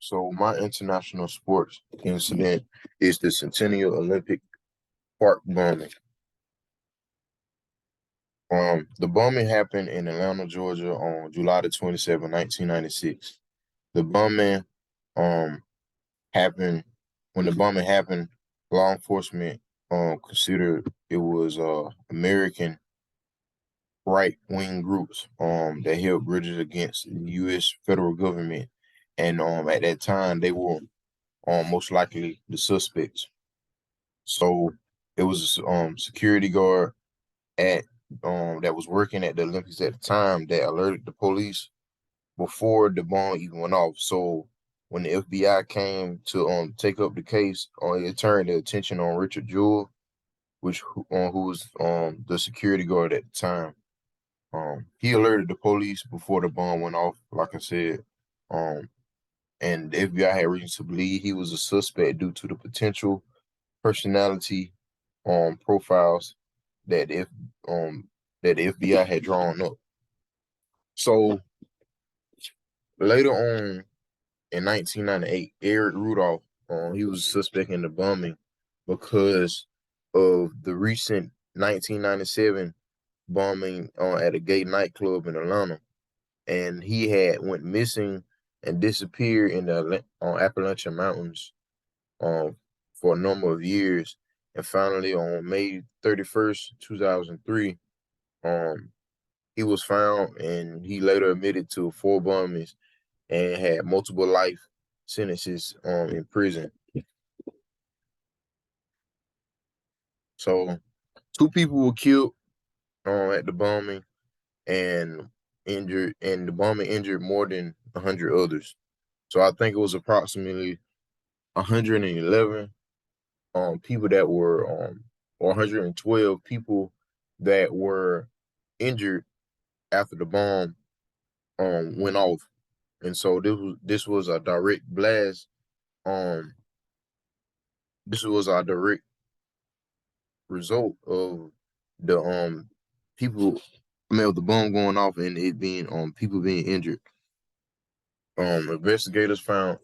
So my international sports incident is the Centennial Olympic Park bombing. The bombing happened in Atlanta, Georgia on July the 27th, 1996. The bombing um happened when the bombing happened, law enforcement considered it was American right-wing groups that held grudges against the US federal government, and at that time they were most likely the suspects. So it was a security guard at that was working at the Olympics at the time that alerted the police before the bomb even went off. So when the FBI came to take up the case, it turned the attention on Richard Jewell, who was the security guard at the time. He alerted the police before the bomb went off, like I said. Um, and the FBI had reason to believe he was a suspect due to the potential personality profiles that if that the FBI had drawn up. So later on in 1998, Eric Rudolph, he was a suspect in the bombing because of the recent 1997 bombing at a gay nightclub in Atlanta, and he had went missing and disappeared in the Appalachian Mountains um, for a number of years. And finally, on May 31st, 2003, um, he was found and he later admitted to 4 bombings and had multiple life sentences in prison. So 2 people were killed at the bombing and injured, and the bombing injured more than 100 others. So I think it was approximately 111 people that were or 112 people that were injured after the bomb went off. And so this was a direct blast. Um this was a direct result of the people of the bomb going off and it being people being injured. Investigators found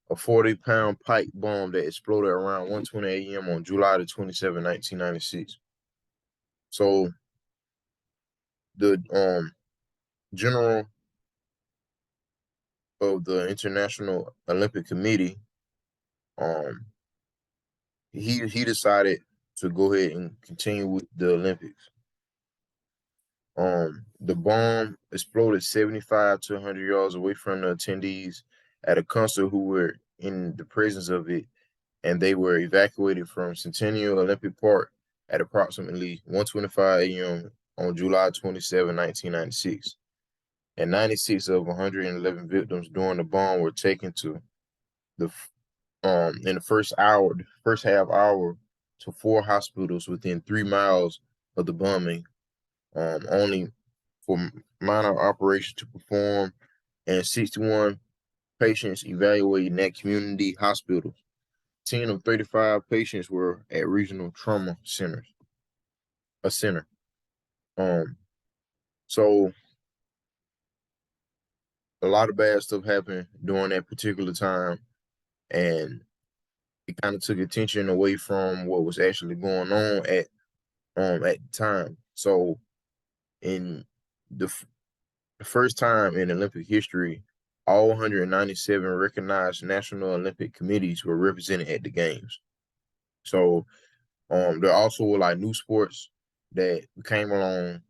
a 40-pound pipe bomb that exploded around 1:20 a.m. on July the 27th, 1996. So the general of the International Olympic Committee, um, he decided to go ahead and continue with the Olympics. The bomb exploded 75 to 100 yards away from the attendees at a concert who were in the presence of it, and they were evacuated from Centennial Olympic Park at approximately 1:25 a.m. on July 27, 1996. And 96 of 111 victims during the bomb were taken to the in the first half hour, to 4 hospitals within 3 miles of the bombing, only for minor operations to perform, and 61 patients evaluated at community hospitals. 10 of 35 patients were at regional trauma centers, a center. Um, so a lot of bad stuff happened during that particular time, and it kind of took attention away from what was actually going on at the time. So in the first time in Olympic history, all 197 recognized national Olympic committees were represented at the games. So there also were like new sports that came along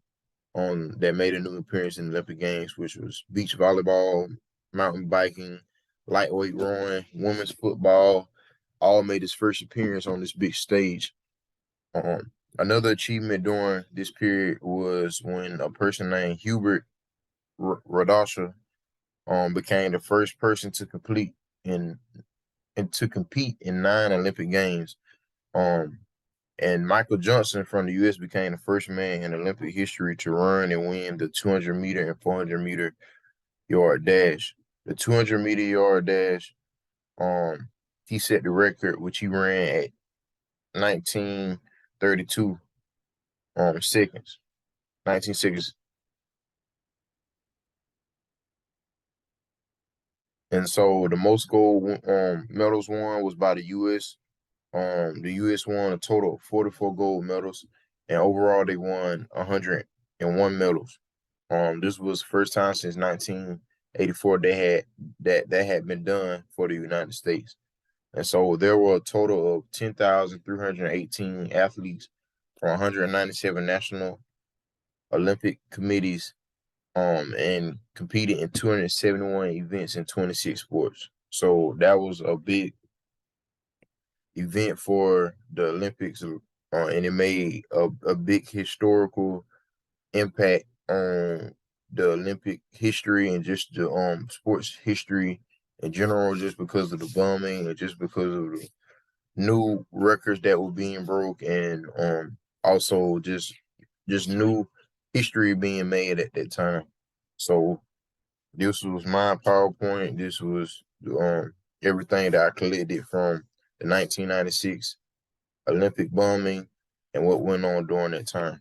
that made a new appearance in the Olympic Games, which was beach volleyball, mountain biking, lightweight rowing, women's football, all made its first appearance on this big stage. Another achievement during this period was when a person named Hubert Radasha became the first person to complete in and to compete in 9 Olympic Games. Um, and Michael Johnson from the U.S. became the first man in Olympic history to run and win the 200-meter and 400-meter yard dash. The 200-meter yard dash, he set the record, which he ran at 1932 seconds. 19 seconds. And so the most gold medals won was by the U.S. The U.S. won a total of 44 gold medals, and overall they won 101 medals. This was the first time since 1984 they had that had been done for the United States. And so there were a total of 10,318 athletes from 197 national Olympic committees and competed in 271 events in 26 sports. So that was a big event for the Olympics, and it made a big historical impact on the Olympic history and just the sports history in general, just because of the bombing and just because of the new records that were being broke, and also just new history being made at that time. So this was my PowerPoint. This was everything that I collected from the 1996 Olympic bombing and what went on during that time.